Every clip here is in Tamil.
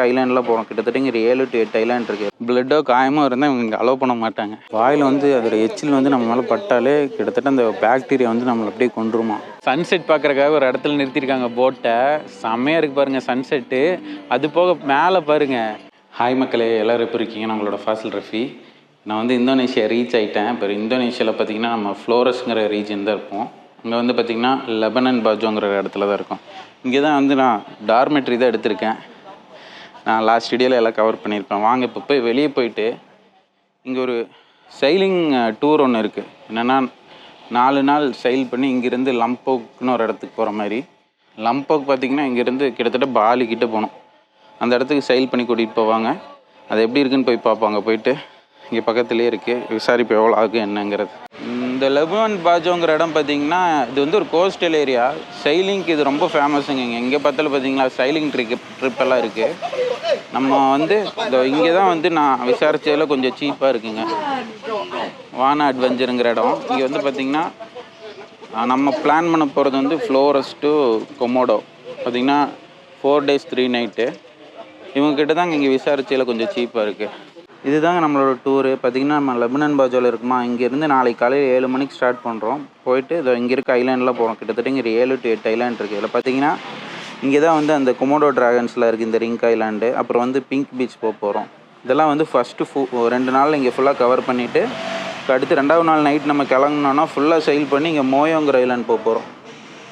இருக்க ஐலாண்ட்லாம் போகிறோம். கிட்டத்தட்ட இங்கே 7 to 8 ஐலாண்ட் இருக்குது. பிளட்டோ காயமோ இருந்தால் இவங்க இங்கே அலோவ் பண்ண மாட்டாங்க. வாயில் வந்து அதோட எச்சில் வந்து நம்ம மேலே பட்டாலே கிட்டத்தட்ட அந்த பாக்டீரியா வந்து நம்மளை அப்படியே கொண்டுருமா. சன்செட் பார்க்குறக்காக ஒரு இடத்துல நிறுத்தியிருக்காங்க போட்டை. செம்மையாக இருக்குது பாருங்கள் சன்செட்டு. அது போக மேலே பாருங்கள். ஹாய் மக்களே, எல்லோரும் எப்படி இருக்கீங்க? நம்மளோட ஃபாசில் ரஃபி. நான் வந்து இந்தோனேஷியா ரீச் ஆகிட்டேன். இப்போ இந்தோனேஷியாவில் பார்த்திங்கன்னா நம்ம ஃப்ளோரஸ்ங்கிற ரீஜன் தான் இருப்போம். இங்கே வந்து பார்த்திங்கன்னா லெபனன் பாஜோங்கிற இடத்துல தான் இருக்கும். இங்கே தான் வந்து நான் டார்மெட்ரி தான் எடுத்திருக்கேன். நான் லாஸ்ட் வீடியோவில் எல்லாம் கவர் பண்ணியிருப்பேன். வாங்க இப்போ போய் வெளியே போயிட்டு இங்கே ஒரு சைலிங் டூர் ஒன்று இருக்குது. என்னென்னா 4 நாள் சைல் பண்ணி இங்கேருந்து லம்போக்னு ஒரு இடத்துக்கு போகிற மாதிரி. லம்போக் பார்த்திங்கன்னா இங்கேருந்து கிட்டத்தட்ட பாலி கிட்டே போகணும். அந்த இடத்துக்கு சைல் பண்ணி கூட்டிகிட்டு போவாங்க. அது எப்படி இருக்குன்னு போய் பார்ப்பாங்க. போயிட்டு இங்கே பக்கத்துலேயே இருக்குது, விசாரிப்பு எவ்வளோ ஆகும் என்னங்கிறது. இந்த லெபனன் பாஜோங்கிற இடம் பார்த்திங்கன்னா இது வந்து ஒரு கோஸ்டல் ஏரியா. சைலிங்க்கு இது ரொம்ப ஃபேமஸுங்க. இங்கே பார்த்தாலும் பார்த்திங்களா சைலிங் ட்ரிப் எல்லாம் இருக்குது. நம்ம வந்து இங்கே தான் வந்து நான் விசாரித்ததில் கொஞ்சம் சீப்பாக இருக்குங்க. வானா அட்வென்ச்சருங்கிற இடம். இங்கே வந்து பார்த்திங்கன்னா நம்ம பிளான் பண்ண போகிறது வந்து ஃப்ளோரஸ் டு கொமோடோ பார்த்திங்கன்னா 4 days 3 nights. இவங்ககிட்ட தாங்க இங்கே விசாரிச்சதில் கொஞ்சம் சீப்பாக இருக்குது. இதுதாங்க நம்மளோட டூரு. பார்த்திங்கன்னா நம்ம லெபனன் பாஜோவில் இருக்குமா. இங்கேருந்து நாளைக்கு காலையில் 7 மணிக்கு ஸ்டார்ட் பண்ணுறோம். போயிட்டு இதோ இங்கே இருக்க ஐலாண்டெலாம் போகிறோம். கிட்டத்தட்ட இங்கே 7 to 8 ஐலாண்ட் இருக்குது. இதில் பார்த்திங்கன்னா இங்கே தான் வந்து அந்த கொமோடோ ட்ராகன்ஸில் இருக்குது இந்த ரிங்க் ஐலாண்டு. அப்புறம் வந்து பிங்க் பீச் போகிறோம். இதெல்லாம் வந்து ஃபஸ்ட்டு 2 நாள் இங்கே ஃபுல்லாக கவர் பண்ணிவிட்டு அடுத்து 2வது நாள் நைட் நம்ம கிளம்புனோன்னா ஃபுல்லாக சைல் பண்ணி இங்கே மோயோங்கிற ஐலாண்ட் போகிறோம்.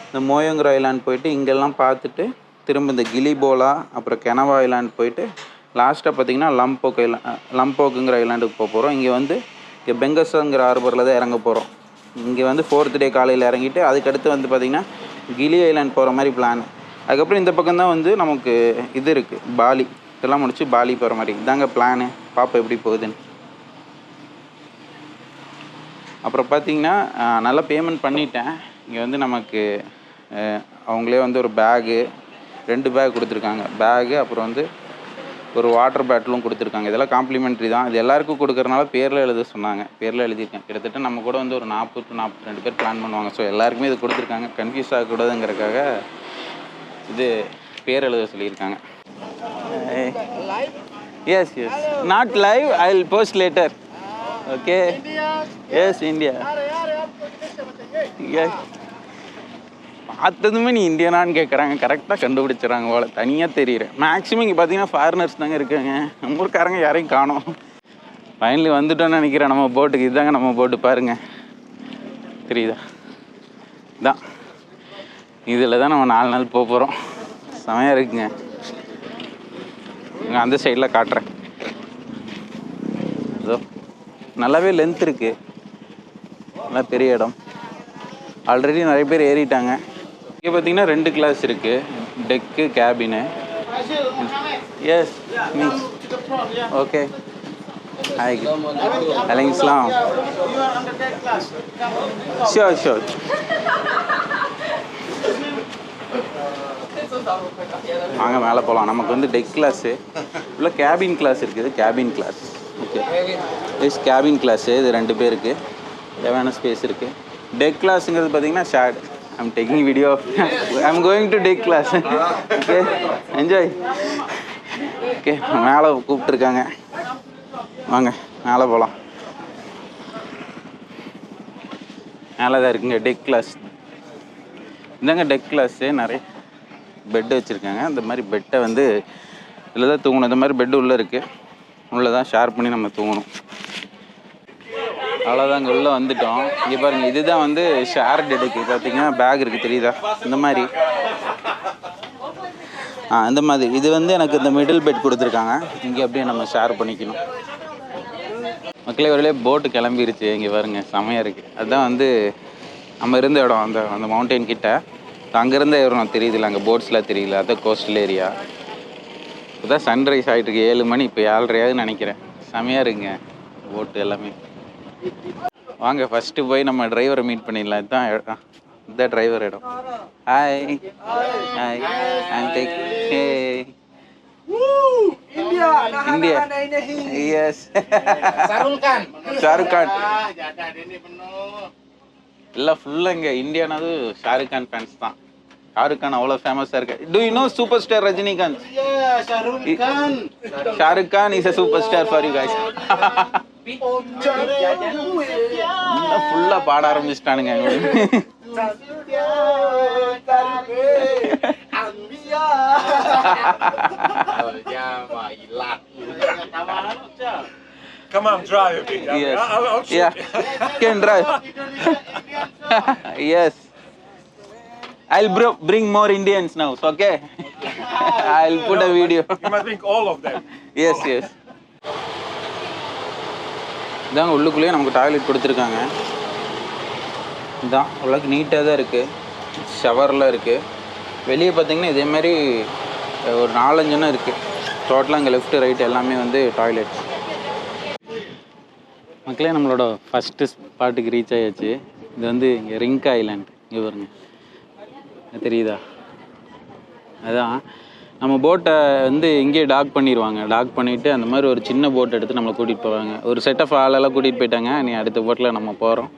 இந்த மோயோங்கிற ஐலாண்ட் போயிட்டு இங்கெல்லாம் பார்த்துட்டு திரும்ப இந்த கிலிபோலா அப்புறம் கெனவா ஐலாண்ட் போயிட்டு லாஸ்ட்டாக பார்த்திங்கன்னா லம்போக்குங்கிற ஐலாண்டுக்கு போகிறோம். இங்கே வந்து இங்கே பெங்கஸுங்கிற ஹார்பரில் தான் இறங்க போகிறோம். இங்கே வந்து 4th day காலையில் இறங்கிட்டு அதுக்கடுத்து வந்து பார்த்திங்கன்னா கிலி ஐலாண்ட் போகிற மாதிரி பிளான். அதுக்கப்புறம் இந்த பக்கம் தான் வந்து நமக்கு இது இருக்குது பாலி. இதெல்லாம் முடிச்சு பாலி போகிற மாதிரி இதாங்க பிளானு. பார்ப்போம் எப்படி போகுதுன்னு. அப்புறம் பார்த்திங்கன்னா நல்லா பேமெண்ட் பண்ணிட்டேன். இங்கே வந்து நமக்கு அவங்களே வந்து ஒரு பேகு 2 பேக் கொடுத்துருக்காங்க. பேகு அப்புறம் வந்து ஒரு வாட்டர் பாட்டிலும் கொடுத்துருக்காங்க. இதெல்லாம் காம்ப்ளிமெண்ட்ரி தான். இது எல்லாருக்கும் கொடுக்குறனால பேரில் எழுத சொன்னாங்க. பேரில் எழுதியிருக்கேன். கிட்டத்தட்ட நம்ம கூட வந்து ஒரு 40 to 42 பேர் பிளான் பண்ணுவாங்க. ஸோ எல்லாருக்குமே இது கொடுத்துருக்காங்க. கன்ஃபியூஸ் ஆகக்கூடாதுங்கிறதுக்காக இது பேர் எழுத சொல்லியிருக்காங்க. Yes yes not live, I will post later. Okay yes India. Yes பார்த்ததுமே நீ இந்தியனான்னு கேட்குறாங்க. கரெக்டாக கண்டுபிடிச்சிடறாங்க போல. தனியாக தெரியுறேன். மேக்ஸிமம் இங்கே பார்த்தீங்கன்னா ஃபாரினர்ஸ் தாங்க இருக்காங்க. நம்ம ஊருக்காரங்க யாரையும் காணோம். ஃபைனலி வந்துட்டோன்னு நினைக்கிறேன் நம்ம போட்டுக்கு. இதுதாங்க நம்ம போட்டு பாருங்கள், தெரியுதா? இதான் இதில் தான் நம்ம 4 நாள் போக போகிறோம். செமையாக இருக்குங்க. இங்கே அந்த சைடில் காட்டுறேன். இதோ நல்லாவே லென்த் இருக்குது. நல்லா பெரிய இடம். ஆல்ரெடி நிறைய பேர் ஏறிட்டாங்க. இங்கே பார்த்தீங்கன்னா 2 கிளாஸ் இருக்குது, deck cabin. Yes means okay. Hi வலைக்கம் சலாம். Sure sure. வாங்க மேலே போகலாம். நமக்கு வந்து டெக் கிளாஸு இல்லை கேபின் கிளாஸ் இருக்குது. Cabin class okay. Yes cabin class. இது 2 பேருக்கு தேவையான ஸ்பேஸ் இருக்குது. டெக் கிளாஸுங்கிறது பார்த்தீங்கன்னா shared. I'm taking video off I'm going to deck class. Okay enjoy. Okay மேலே கூப்பிட்ருக்காங்க. வாங்க மேலே போகலாம். மேலே தான் இருக்குங்க டெக் கிளாஸ். இந்தாங்க டெக் கிளாஸு. நிறைய பெட்டு வச்சுருக்காங்க. இந்த மாதிரி பெட்டை வந்து இதில் தான் தூங்கணும். இந்த மாதிரி பெட்டு உள்ளே இருக்குது. உள்ளே தான் ஷேர் பண்ணி நம்ம தூங்கணும். அவ்வளோதான். இங்கே உள்ளே வந்துட்டோம். இங்கே பாருங்கள், இதுதான் வந்து ஷேர்டு டெக்கு. பார்த்தீங்கன்னா பேக் இருக்குது, தெரியுதா? இந்த மாதிரி இந்த மாதிரி இது வந்து எனக்கு இந்த மிடில் பெட் கொடுத்துருக்காங்க. இங்கே அப்படியே நம்ம ஷேர் பண்ணிக்கணும். மக்களே ஒரே போட்டு கிளம்பிருச்சு. இங்கே பாருங்கள் செமையாக இருக்குது. அதுதான் வந்து நம்ம இருந்த இடம். அந்த மவுண்டெயின் கிட்ட அங்கேருந்தே ஏறணும். தெரியுதுல்ல, அங்கே போட்ஸ்லாம் தெரியல. அதுதான் கோஸ்டல் ஏரியா. இப்போதான் சன்ரைஸ் ஆகிட்டுருக்கு. 7 மணி. இப்போ 7:30 நினைக்கிறேன். செமையாக இருக்குங்க போட்டு எல்லாமே. வாங்க ஃபஸ்ட்டு போய் நம்ம டிரைவரை மீட் பண்ணிடலாம். இதுதான் டிரைவர் இடம். Hi hi I'm take. Hey India. Yes Shahrukh Khan. எல்லாம் ஃபுல்லாக இங்கே இந்தியானாவது ஷாருக் கான் ஃபேன்ஸ் தான். ஷாருக் கான் அவ்வளோ ஃபேமஸாக இருக்கு. Do you know superstar Rajinikanth? Yeah, Shahrukh Khan. Shahrukh Khan is a superstar for you guys. ஃபுல்லாக பாட ஆரம்பிச்சிட்டானுங்க. Come on, drive a bit. Yes. I'll shoot. Yeah, can drive. Yes. I'll bring more Indians now, so okay? I'll put a video. You must bring all of them. Yes, yes. இதாங்க உள்ளுக்குள்ளேயே நமக்கு டாய்லெட் கொடுத்துருக்காங்க. இதான் அவ்வளோக்கு நீட்டாக தான் இருக்குது. ஷவர்லாம் இருக்குது. வெளியே பார்த்தீங்கன்னா இதேமாதிரி ஒரு 4-5 இருக்குது. டோட்டலாக இங்கே லெஃப்ட் ரைட் எல்லாமே வந்து டாய்லெட். மக்களே நம்மளோட ஃபஸ்ட்டு ஸ்பாட்டுக்கு ரீச் ஆகியாச்சு. இது வந்து இங்கே ரிங்க் ஐலாண்ட். இங்கே பாருங்க, தெரியுதா? அதான் நம்ம போட்டை வந்து இங்கேயே டாக் பண்ணிடுவாங்க. டாக் பண்ணிவிட்டு அந்த மாதிரி ஒரு சின்ன போட் எடுத்து நம்மளை கூட்டிகிட்டு போவாங்க. ஒரு செட் ஆஃப் ஆளெல்லாம் கூட்டிகிட்டு போயிட்டாங்க. நீ அடுத்த போட்டில் நம்ம போகிறோம்.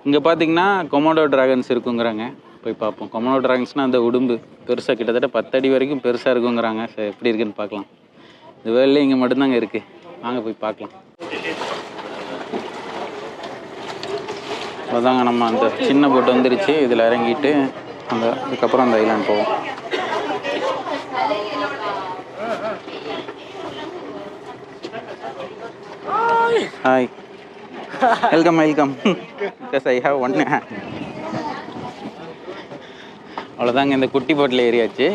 இங்கே பார்த்தீங்கன்னா கொமோடோ ட்ராகன்ஸ் இருக்குங்கிறாங்க. போய் பார்ப்போம். கொமோடோ ட்ராகன்ஸ்னால் அந்த உடும்பு பெருசாக கிட்டத்தட்ட 10 அடி வரைக்கும் பெருசாக இருக்குங்கிறாங்க. சரி, எப்படி இருக்குன்னு பார்க்கலாம். இந்த வேலையில் இங்கே மட்டும்தாங்க இருக்குது. வாங்க போய் பார்க்கலாம். அதாங்க நம்ம அந்த சின்ன போட்டு வந்துருச்சு. இதில் இறங்கிட்டு அதுக்கப்புறம் அந்த ஐலாண்ட் போவோம். Hi, welcome welcome. Because I have one. அவ்வளோதாங்க, இந்த குட்டி போட்டில் ஏறியாச்சு.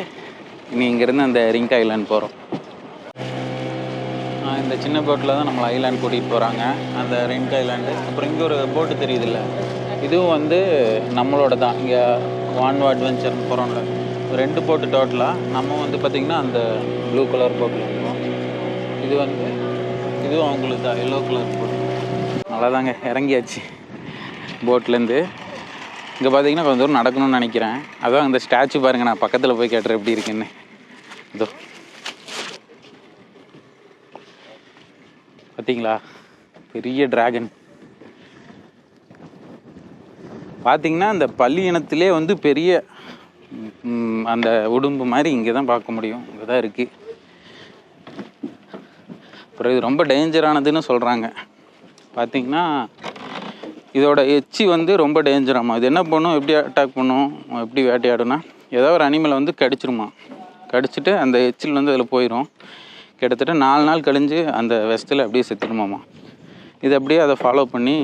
இனி இங்கேருந்து அந்த ரிங்க் ஐலாண்ட் போகிறோம். இந்த சின்ன போட்டில் தான் நம்மளை ஐலாண்ட் கூட்டிகிட்டு போகிறாங்க, அந்த ரிங்க் ஐலாண்டு. அப்புறம் இங்கே ஒரு போட்டு தெரியுதுல்ல, இதுவும் வந்து நம்மளோட தான். இங்கே வான்வா அட்வென்ச்சர்னு போகிறோம்ல, 2 போட்டு டோட்டலாக. நம்ம வந்து பார்த்திங்கன்னா அந்த ப்ளூ கலர் போட்டில் இருக்கோம். இது வந்து இதுவும் அவங்களுக்கு தான், எல்லோ கலர் போட்டு. நல்லாதாங்க இறங்கியாச்சு போட்லேருந்து. இங்கே பார்த்தீங்கன்னா கொஞ்சம் தூரம் நடக்கணும்னு நினைக்கிறேன். அதான் அந்த ஸ்டாச்சு பாருங்கள். நான் பக்கத்தில் போய் கேட்டுறேன் எப்படி இருக்குன்னு. இதோ பார்த்தீங்களா, பெரிய டிராகன். பார்த்தீங்கன்னா அந்த பல்லி இனத்திலே வந்து பெரிய அந்த உடும்பு மாதிரி இங்கே தான் பார்க்க முடியும். இங்கே தான் இருக்குது. அப்புறம் இது ரொம்ப டேஞ்சரானதுன்னு சொல்கிறாங்க. பார்த்தீங்கன்னா இதோட எச்சி வந்து ரொம்ப டேஞ்சராமா. இது என்ன பண்ணும், எப்படி அட்டாக் பண்ணும், எப்படி வேட்டையாடுனா, ஏதோ ஒரு அனிமலை வந்து கடிச்சிருமா. கடிச்சிட்டு அந்த எச்சில் வந்து அதில் போயிடும். கிட்டத்தட்ட 4 நாள் கழிஞ்சு அந்த வெஸ்ட்டில் அப்படியே செத்துடுமாம்மா. இது அப்படியே அதை ஃபாலோ பண்ணி,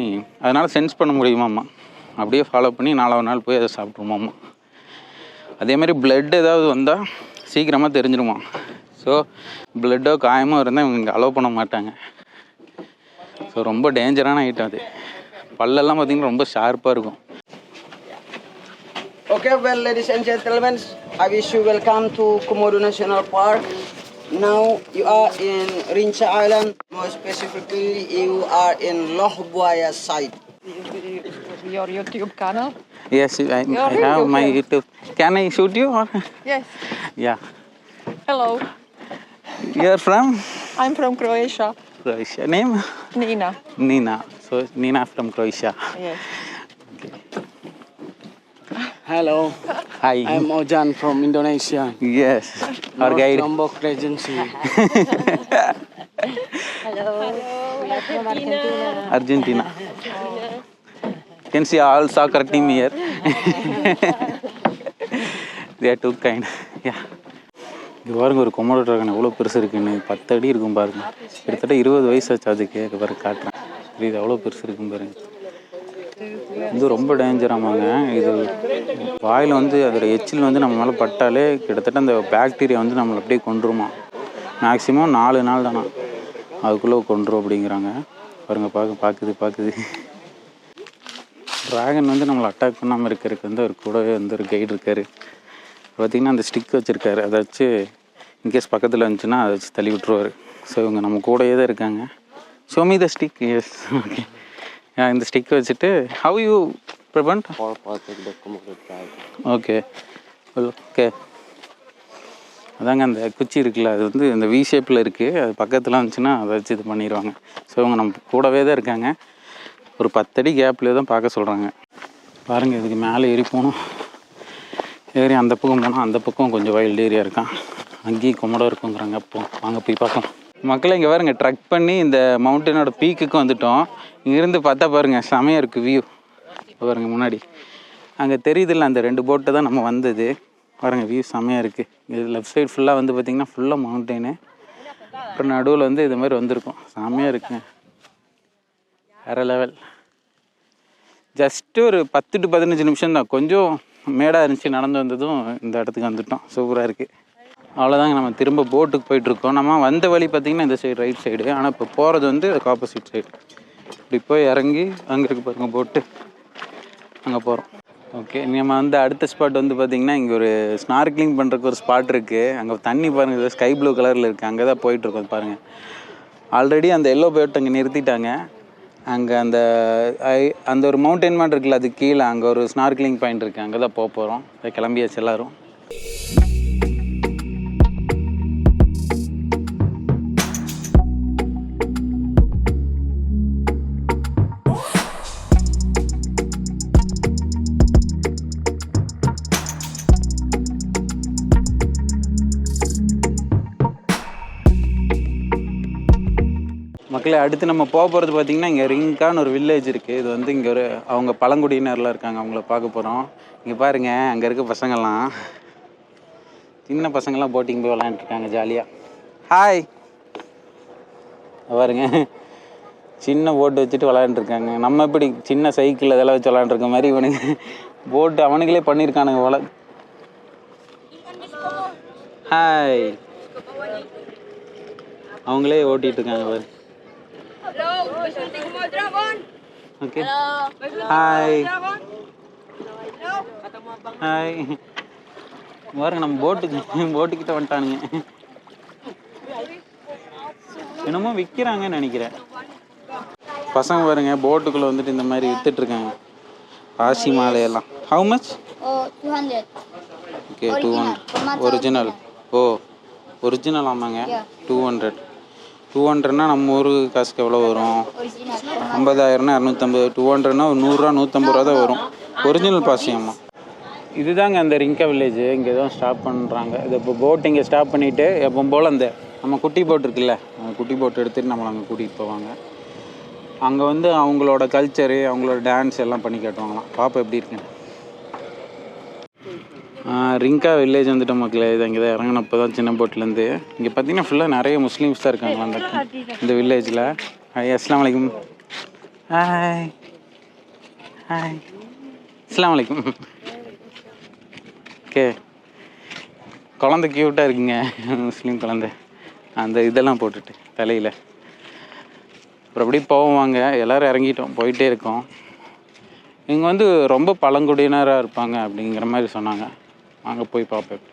அதனால் சென்ஸ் பண்ண முடியுமாம்மா. அப்படியே ஃபாலோ பண்ணி 4ஆவது நாள் போய் அதை சாப்பிட்ருமாம்மா. அதேமாதிரி பிளட் ஏதாவது வந்தால் சீக்கிரமாக தெரிஞ்சிடுமா. ஸோ பிளட்டோ காயமோ இருந்தால் இவங்க இங்கே அலோவ் பண்ண மாட்டாங்க. ஸோ ரொம்ப டேஞ்சரான ஐட்டம் அது. பல்லெல்லாம் பார்த்திங்கன்னா ரொம்ப ஷார்ப்பாக இருக்கும். Okay, well, ladies and gentlemen, I wish you welcome to Komodo National Park. Now you are in Rinca Island. More specifically, you are in Loh Buaya side. Your YouTube channel? Yes, I have my YouTube. Can I shoot you? Or? Yes. Yeah. Hello. You are from? I'm from Croatia. Croatia. Name? Nina. Nina. So Nina from Croatia. Yes. Okay. Hello, Hi. I'm Ojan from Indonesia. Yes. Our guide. Lombok Regency. Hello. We are from Argentina. Argentina. Can see all soccer team here. They are too kind. Yeah. இது பாருங்க, ஒரு கொமோடோ டிராகன் எவ்வளோ பெருசு இருக்குன்னு. 10 அடி இருக்கும் பாருங்க. கிட்டத்தட்ட 20 வயசு ஆச்சு அதுக்கு. பாருங்க காட்டுறேன். இது எவ்வளோ பெருசு இருக்கும் பாருங்க. இது ரொம்ப டேஞ்சராமாங்க. இது வாயில் வந்து அதோட எச்சில் வந்து நம்ம மேலே பட்டாலே கிட்டத்தட்ட அந்த பாக்டீரியா வந்து நம்மளை அப்படியே கொண்டுருமா. மேக்ஸிமம் 4 நாள் தானா, அதுக்குள்ளே கொண்டுரும் அப்படிங்கிறாங்க. பாருங்க, பார்க்குது. ட்ராகன் வந்து நம்மளை அட்டாக் பண்ணாமல் இருக்கிறதுக்கு வந்து அவர் கூடவே வந்து ஒரு கைடு இருக்கார். பார்த்திங்கன்னா அந்த ஸ்டிக் வச்சுருக்காரு. அதை வச்சு இன்கேஸ் பக்கத்தில் இருந்துச்சுன்னா அதை வச்சு தள்ளி விட்டுருவார். ஸோ இவங்க நம்ம கூடயே தான் இருக்காங்க. Show me the stick. Yes, okay. இந்த ஸ்டிக் வச்சுட்டு how you prevent? Okay okay. அதாங்க அந்த குச்சி இருக்குல்ல, அது வந்து இந்த வி ஷேப்பில் இருக்குது. அது பக்கத்தில் இருந்துச்சுன்னா அதை வச்சு இது பண்ணிடுவாங்க. ஸோ இவங்க நம்ம கூடவே தான் இருக்காங்க. ஒரு 10 அடி கேப்லேயே தான் பார்க்க சொல்கிறாங்க. பாருங்கள், இதுக்கு மேலே ஏறி போகணும். ஏறி அந்த பக்கம் போனால் அந்த பக்கம் கொஞ்சம் வைல்டு ஏரியா இருக்கான், அங்கேயும் கொமடோ இருக்குங்கிறாங்க. அப்போ வாங்க போய் பார்க்கலாம். மக்களை இங்கே பாருங்க, ட்ரக் பண்ணி இந்த மவுண்டனோட பீக்குக்கு வந்துட்டோம். இங்கேருந்து பார்த்தா பாருங்கள் செமையாக இருக்குது வியூ. பாருங்க முன்னாடி அங்கே தெரியுதில்ல, அந்த 2 போட்டு தான் நம்ம வந்தது. பாருங்கள் வியூ செமையாக இருக்குது. இது லெஃப்ட் சைடு ஃபுல்லாக வந்து பார்த்திங்கன்னா ஃபுல்லாக மவுண்டெயின், அப்புறம் நடுவில் வந்து இது மாதிரி வந்திருக்கும். செமையாக இருக்குங்க, வேறு லெவல். ஜஸ்ட்டு ஒரு 10 to 15 நிமிஷம் தான், கொஞ்சம் மேடாக இருந்துச்சு. நடந்து வந்ததும் இந்த இடத்துக்கு வந்துட்டோம். சூப்பராக இருக்குது. அவ்வளோதாங்க, நம்ம திரும்ப போட்டுக்கு போயிட்டுருக்கோம். நம்ம வந்த வழி பார்த்திங்கன்னா இந்த சைடு ரைட் சைடு, ஆனால் இப்போ போகிறது வந்து அதுக்கு ஆப்போசிட் சைடு. இப்படி போய் இறங்கி அங்கே இருக்கு பாருங்கள் போட்டு, அங்கே போகிறோம். ஓகே, நம்ம வந்து அடுத்த ஸ்பாட் வந்து பார்த்திங்கன்னா இங்கே ஒரு ஸ்னார்க்லிங் பண்ணுறதுக்கு ஒரு ஸ்பாட் இருக்குது. அங்கே தண்ணி பாருங்கள் ஸ்கை ப்ளூ கலரில் இருக்குது, அங்கே தான் போயிட்டுருக்கோம் பாருங்கள். ஆல்ரெடி அந்த எல்லோ போட் அங்கே நிறுத்திட்டாங்க. அங்கே அந்த ஒரு மவுண்டைன் மாதிரி இருக்குல்ல, அது கீழே அங்கே ஒரு ஸ்னார்க்லிங் பாயிண்ட் இருக்குது, அங்கே தான் போக போகிறோம். கிளம்பியாச்சு எல்லோரும். மக்களே, அடுத்து நம்ம போக போகிறது பார்த்திங்கன்னா இங்கே ரிங்கான்னு ஒரு வில்லேஜ் இருக்குது. இது வந்து இங்கே ஒரு அவங்க பழங்குடியினர்லாம் இருக்காங்க, அவங்கள பார்க்க போகிறோம். இங்கே பாருங்கள், அங்கே இருக்க பசங்கள்லாம், சின்ன பசங்கள்லாம் போட்டிங் போய் விளாண்டுருக்காங்க ஜாலியாக. ஹாய் பாருங்க, சின்ன போட்டு வச்சுட்டு விளாண்டுருக்காங்க. நம்ம இப்படி சின்ன சைக்கிள் இதெல்லாம் வச்சு விளாண்டுருக்க மாதிரி இவனுங்க போட்டு அவனுங்களே பண்ணியிருக்கானுங்க போல. ஹாய், அவங்களே ஓட்டிகிட்டு இருக்காங்க பாரு. Okay, hi hi. பாருங்க, நம்ம போட்டுக்கிட்ட வந்துட்டானுங்க. என்னமோ விற்கிறாங்கன்னு நினைக்கிறேன். பசங்க பாருங்க, போட்டுக்குள்ளே வந்துட்டு இந்த மாதிரி விற்றுட்ருக்காங்க ராசி மாலையெல்லாம். How much? 200. Okay, 200 original. ஓ, ஒரிஜினல் ஆமாங்க. 200னா நம்ம ஊர் காசுக்கு எவ்வளோ வரும்? 50,000னா 250. 200னா ஒரு 100 ரூபா 150 ரூபா தான் வரும். ஒரிஜினல் பாசியம்மா. இதுதாங்க அந்த ரிங்கா வில்லேஜ். இங்கே தான் ஸ்டாப் பண்ணுறாங்க. இது இப்போ போட் இங்கே ஸ்டாப் பண்ணிவிட்டு எப்போ போல் அந்த நம்ம குட்டி போட் இருக்குல்ல, அந்த குட்டி போட் எடுத்துகிட்டு நம்மளை அங்கே கூட்டிகிட்டு போவாங்க. அங்கே வந்து அவங்களோட கல்ச்சரு, அவங்களோட டான்ஸ் எல்லாம் பண்ணி காட்டுவாங்களாம். பாப்பா எப்படி இருக்குன்னு. ரிங்கா வில்லேஜ் வந்துட்டு மக்களே. இது அங்கே தான் இறங்கினப்போ தான் சின்ன போட்லேருந்து. இங்கே பார்த்தீங்கன்னா ஃபுல்லாக நிறைய முஸ்லீம்ஸ் தான் இருக்காங்களா இந்த வில்லேஜில். அஸ்ஸலாமு அலைக்கும். ஹாய் ஹாய், அஸ்ஸலாமு அலைக்கும். ஓகே, குழந்தை க்யூட்டாக இருக்குங்க, முஸ்லீம் குழந்தை. அந்த இதெல்லாம் போட்டுட்டு தலையில் அப்புறம் அப்படியே போவாங்க. எல்லோரும் இறங்கிட்டோம், போயிட்டே இருக்கோம். இங்கே வந்து ரொம்ப பழங்குடியினராக இருப்பாங்க அப்படிங்கிற மாதிரி சொன்னாங்க. அங்கே போய் பார்ப்பேன்.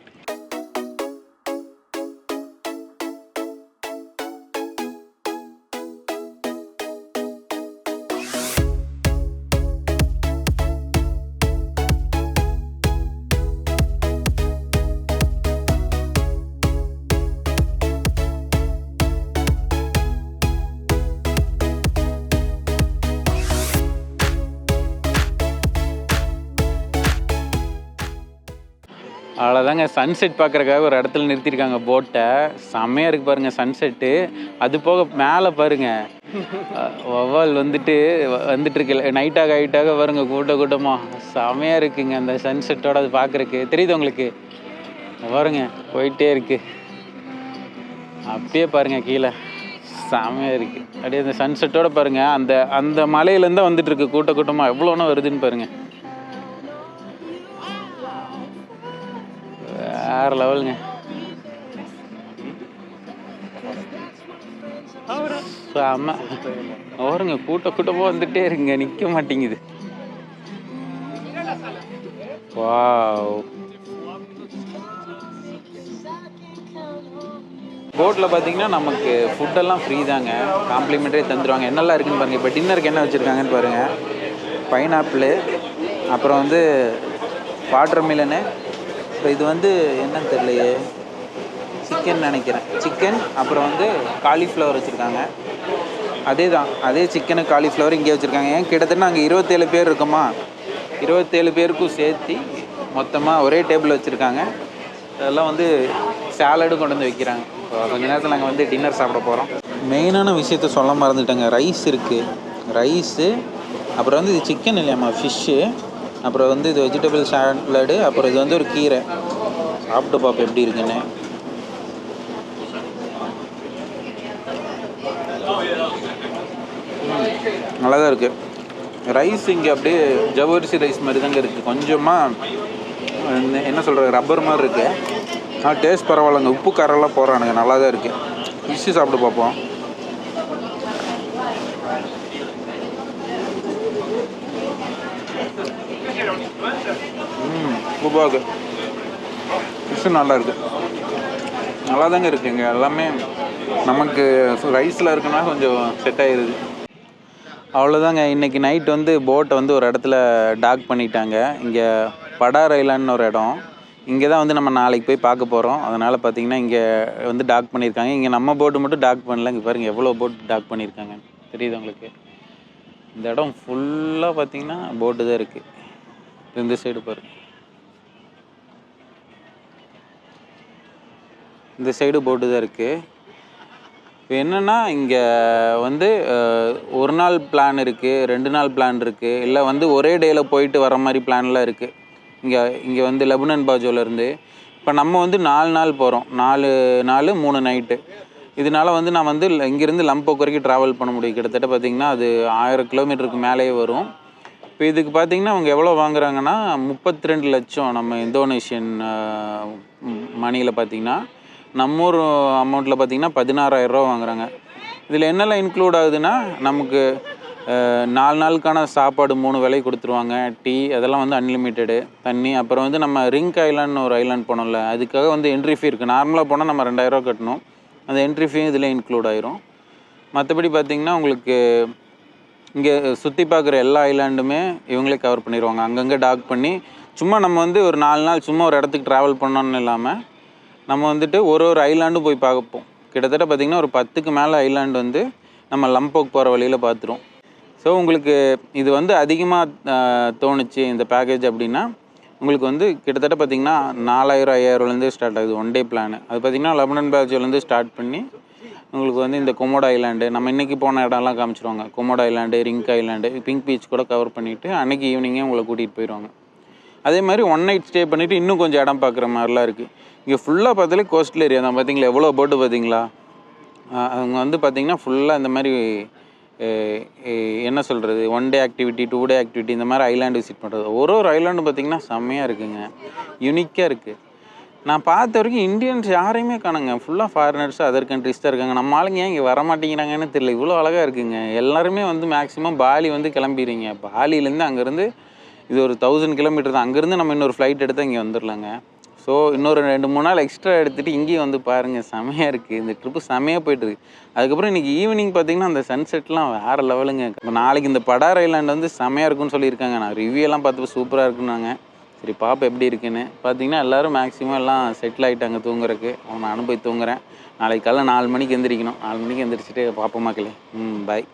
அவ்வளோதாங்க, சன்செட் பார்க்குறக்காக ஒரு இடத்துல நிறுத்தியிருக்காங்க போட்டை. செம்மையாக இருக்குது பாருங்கள் சன்செட்டு. அது போக மேலே பாருங்கள் வவ்வால் வந்துட்டுருக்கு. நைட்டாக பாருங்க கூட்டமாக செம்மையாக இருக்குங்க அந்த சன்செட்டோட. அது பார்க்குறக்கு தெரியுது உங்களுக்கு பாருங்க, போயிட்டே இருக்குது. அப்படியே பாருங்கள் கீழே செம்மையாக இருக்குது. அப்படியே அந்த சன்செட்டோட பாருங்கள். அந்த மலையிலேருந்து தான் வந்துட்டுருக்கு கூட்டமாக. எவ்வளோனா வருதுன்னு பாருங்கள். வேறு லெவலுங்க. செம்ம அவருங்க கூட்டமாக வந்துட்டே இருக்குங்க, நிற்க மாட்டேங்குது. வாவ், போட்டில் பார்த்தீங்கன்னா நமக்கு ஃபுட்டெல்லாம் ஃப்ரீ தாங்க, காம்ப்ளிமெண்ட்டே தந்துடுவாங்க. என்னெல்லாம் இருக்குன்னு பாருங்கள். இப்போ டின்னருக்கு என்ன வச்சுருக்காங்கன்னு பாருங்கள். பைனாப்பிள், அப்புறம் வந்து வாட்டர் மிலனு, இப்போ இது வந்து என்னன்னு தெரியலையே, சிக்கன் நினைக்கிறேன், சிக்கன். அப்புறம் வந்து காலிஃப்ளவர் வச்சுருக்காங்க. அதே சிக்கனு காலிஃப்ளவர் இங்கே வச்சுருக்காங்க. ஏன் கிட்டத்தட்ட நாங்கள் 27 பேர் இருக்கோமா, 27 பேருக்கும் சேர்த்து மொத்தமாக ஒரே டேபிள் வச்சுருக்காங்க. அதெல்லாம் வந்து சாலடு கொண்டு வந்து வைக்கிறாங்க. இப்போ கொஞ்ச நேரத்தில் நாங்கள் வந்து டின்னர் சாப்பிட போகிறோம். மெயினான விஷயத்த சொல்ல மறந்துட்டேங்க. ரைஸ் இருக்குது, ரைஸு, அப்புறம் வந்து இது சிக்கன் இல்லையாம்மா, ஃபிஷ்ஷு, அப்புறம் வந்து இது வெஜிடபிள் சாலடு, அப்புறம் இது வந்து ஒரு கீரை. சாப்பிட்டு பார்ப்போம் எப்படி இருக்குன்னு. நல்லா தான் இருக்குது. ரைஸ் இங்கே அப்படியே ஜவ்வரிசி ரைஸ் மாதிரி தாங்க இருக்குது. கொஞ்சமாக என்ன சொல்கிறது, ரப்பர் மாதிரி இருக்குது. ஆனால் டேஸ்ட் பரவாயில்லைங்க. உப்பு காரெல்லாம் போடுறானுங்க, நல்லா தான் இருக்குது. ஃபிஷ்ஷு சாப்பிட்டு பார்ப்போம். உப்பாக இருக்குது. ஃபிஷ்ஷு நல்லா இருக்குது, நல்லா தாங்க இருக்குங்க. எல்லாமே நமக்கு ரைஸில் இருக்குன்னா கொஞ்சம் செட் ஆகிடுது. அவ்வளோதாங்க. இன்றைக்கி நைட் வந்து போட்டை வந்து ஒரு இடத்துல டாக் பண்ணிட்டாங்க. இங்கே படார் ஐலாண்ட்னு ஒரு இடம். இங்கே தான் வந்து நம்ம நாளைக்கு போய் பார்க்க போகிறோம். அதனால் பார்த்திங்கன்னா இங்கே வந்து டாக் பண்ணியிருக்காங்க. இங்கே நம்ம போட்டு மட்டும் டாக் பண்ணல. இங்கே பாருங்கள் எவ்வளோ போட் டாக் பண்ணியிருக்காங்க, தெரியுது உங்களுக்கு? இந்த இடம் ஃபுல்லாக பார்த்திங்கன்னா போட்டு தான் இருக்குது. இந்த சைடு பாருங்கள், இந்த சைடு போட்டு தான் இருக்குது. இப்போ என்னென்னா இங்கே வந்து ஒரு நாள் பிளான் இருக்குது, 2 நாள் பிளான் இருக்குது, இல்லை வந்து ஒரே டேயில் போயிட்டு வர மாதிரி பிளான்லாம் இருக்குது. இங்கே வந்து லெபனன் பாஜோலேருந்து இப்போ நம்ம வந்து 4 நாள் போகிறோம். 4 நாள் 3 நைட்டு. இதனால வந்து நான் வந்து இங்கேருந்து லம்போக் வரைக்கும் ட்ராவல் பண்ண முடியும். கிட்டத்தட்ட பார்த்திங்கன்னா அது 1000 கிலோமீட்டருக்கு மேலேயே வரும். இப்போ இதுக்கு பார்த்திங்கன்னா அவங்க எவ்வளோ வாங்குறாங்கன்னா 32 லட்சம் நம்ம இந்தோனேஷியன் மணியில் பார்த்திங்கன்னா. நம்ம ஊர் அமௌண்ட்டில் பார்த்திங்கன்னா 16,000 ரூபா வாங்குறாங்க. இதில் என்னெல்லாம் இன்க்ளூட் ஆகுதுன்னா நமக்கு 4 நாளுக்கான சாப்பாடு 3 வேளை கொடுத்துருவாங்க. டீ அதெல்லாம் வந்து அன்லிமிட்டெடு. தண்ணி, அப்புறம் வந்து நம்ம ரிங்க் ஐலாண்ட்னு ஒரு ஐலாண்ட் போனோம்ல, அதுக்காக வந்து என்ட்ரி ஃபீ இருக்குது. நார்மலாக போனால் நம்ம 2000 ரூபா கட்டணும். அந்த என்ட்ரி ஃபீ இதில் இன்க்ளூட் ஆயிரும். மற்றபடி பார்த்திங்கன்னா உங்களுக்கு இங்கே சுற்றி பார்க்குற எல்லா ஐலாண்டுமே இவங்களே கவர் பண்ணிடுவாங்க. அங்கங்கே டாக் பண்ணி சும்மா நம்ம வந்து ஒரு 4 நாள் சும்மா ஒரு இடத்துக்கு ட்ராவல் பண்ணோன்னு இல்லாமல் நம்ம வந்துட்டு ஒரு ஐலாண்டும் போய் பார்ப்போம். கிட்டத்தட்ட பார்த்திங்கன்னா ஒரு 10க்கு மேலே ஐலாண்டு வந்து நம்ம லம்போக் போகிற வழியில் பார்த்துருவோம். ஸோ உங்களுக்கு இது வந்து அதிகமாக தோணுச்சு இந்த பேக்கேஜ் அப்படின்னா உங்களுக்கு வந்து கிட்டத்தட்ட பார்த்திங்கன்னா 4000-5000லேருந்தே ஸ்டார்ட் ஆகுது ஒன் டே பிளான். அது பார்த்திங்கன்னா லெபனன் பாஜோலேருந்து ஸ்டார்ட் பண்ணி உங்களுக்கு வந்து இந்த கொமோடோ ஐலாண்டு, நம்ம இன்றைக்கி போன இடம்லாம் காமிச்சிருவாங்க. Komodo island, Rinca island, pink beach கூட கவர் பண்ணிவிட்டு அன்றைக்கி ஈவினிங்கே உங்களை கூட்டிகிட்டு போயிடுவாங்க. அதே மாதிரி 1 நைட் ஸ்டே பண்ணிவிட்டு இன்னும் கொஞ்சம் இடம் பார்க்குற மாதிரிலாம் இருக்குது. இங்கே ஃபுல்லாக பார்த்தாலே கோஸ்டல் ஏரியா தான். பார்த்தீங்களா எவ்வளோ போட்டு பார்த்தீங்களா? அவங்க வந்து பார்த்திங்கன்னா ஃபுல்லாக இந்த மாதிரி என்ன சொல்கிறது, 1 டே ஆக்டிவிட்டி, 2 டே ஆக்டிவிட்டி, இந்த மாதிரி ஐலாண்டு விசிட் பண்ணுறது. ஒரு ஐலாண்டும் பார்த்திங்கன்னா செம்மையாக இருக்குங்க, யூனிக்காக இருக்குது. நான் பார்த்த வரைக்கும் இந்தியன்ஸ் யாரையுமே காணுங்க, ஃபுல்லாக ஃபாரினர்ஸ், அதர் கண்ட்ரிஸ் தான் இருக்காங்க. நம்ம ஆளுங்க ஏன் இங்கே வர மாட்டேங்கிறாங்கன்னு தெரியல. இவ்வளோ அழகாக இருக்குங்க. எல்லாருமே வந்து மேக்ஸிமம் பாலி வந்து கிளம்பிடுறீங்க. பாலியிலேருந்து அங்கேருந்து இது ஒரு 1000 கிலோமீட்டர் தான். அங்கேருந்து நம்ம இன்னொரு ஃப்ளைட் எடுத்தால் இங்கே வந்துடலாங்க. ஸோ இன்னொரு 2-3 நாள் எக்ஸ்ட்ரா எடுத்துகிட்டு இங்கேயும் வந்து பாருங்கள், செமையாக இருக்குது. இந்த ட்ரிப்பு செமையாக போய்ட்டுருக்கு. அதுக்கப்புறம் இன்றைக்கி ஈவினிங் பார்த்திங்கன்னா அந்த சன்செட்லாம் வேறு லெவலுங்க. இப்போ நாளைக்கு இந்த படார் ஐலாண்டு வந்து செமையாக இருக்குன்னு சொல்லியிருக்காங்க. நான் ரிவ்யூலாம் பார்த்து சூப்பராக இருக்குன்னாங்க. சரி பாப்பா எப்படி இருக்குன்னு. பார்த்திங்கன்னா எல்லோரும் மேக்ஸிமம் எல்லாம் செட்டில் ஆகிட்டாங்க தூங்குறதுக்கு. நானும் போய் தூங்குறேன். நாளைக்கு காலைல 4 மணிக்கு எந்திரிக்கணும். 4 மணிக்கு எந்திரிச்சிட்டு பாப்பா மக்களே. பாய்.